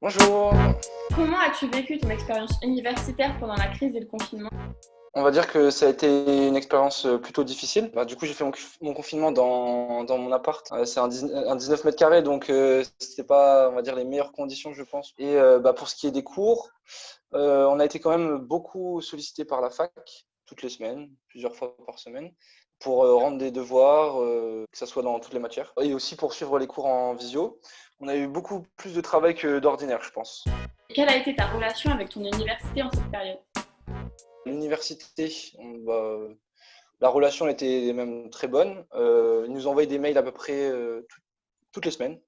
Bonjour. Comment as-tu vécu ton expérience universitaire pendant la crise et le confinement? On va dire que ça a été une expérience plutôt difficile. Du coup, j'ai fait mon confinement dans mon appart. C'est un 19 mètres carrés, donc c'était pas, on va dire, les meilleures conditions, je pense. Et pour ce qui est des cours, on a été quand même beaucoup sollicité par la fac, toutes les semaines, plusieurs fois par semaine, pour rendre des devoirs, que ce soit dans toutes les matières. Et aussi pour suivre les cours en visio. On a eu beaucoup plus de travail que d'ordinaire, je pense. Quelle a été ta relation avec ton université en cette période? L'université, la relation était même très bonne. Ils nous envoyaient des mails à peu près toutes les semaines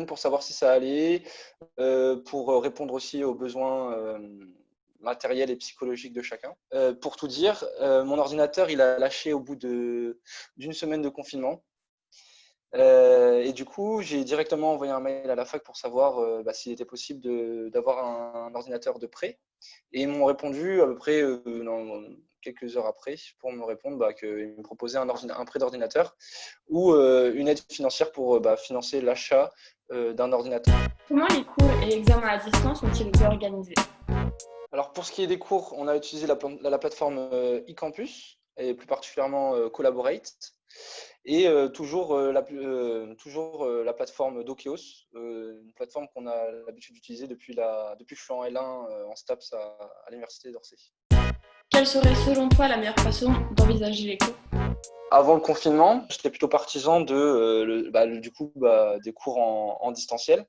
pour savoir si ça allait, pour répondre aussi aux besoins matériels et psychologiques de chacun. Pour tout dire, mon ordinateur, il a lâché au bout d'une semaine de confinement. Et du coup, j'ai directement envoyé un mail à la fac pour savoir s'il était possible d'avoir un ordinateur de prêt. Et ils m'ont répondu à peu près quelques heures après pour me répondre qu'ils me proposaient un prêt d'ordinateur ou une aide financière pour financer l'achat d'un ordinateur. Comment les cours et examens à distance ont-ils été organisés? Alors pour ce qui est des cours, on a utilisé la plateforme eCampus et plus particulièrement Collaborate et toujours la plateforme Dokeos, une plateforme qu'on a l'habitude d'utiliser depuis que je suis en L1 en STAPS à l'université d'Orsay. Quelle serait selon toi la meilleure façon d'envisager les cours? Avant le confinement, j'étais plutôt partisan des cours en distanciel.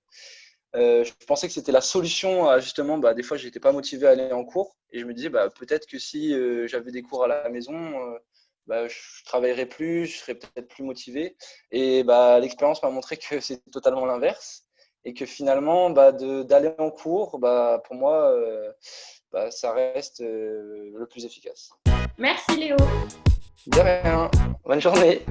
Je pensais que c'était la solution à justement, des fois, j'étais pas motivé à aller en cours et je me disais, peut-être que si j'avais des cours à la maison, je travaillerais plus, je serais peut-être plus motivé. Et l'expérience m'a montré que c'est totalement l'inverse et que finalement, d'aller en cours, pour moi, ça reste le plus efficace. Merci Léo! De rien. Bonne journée.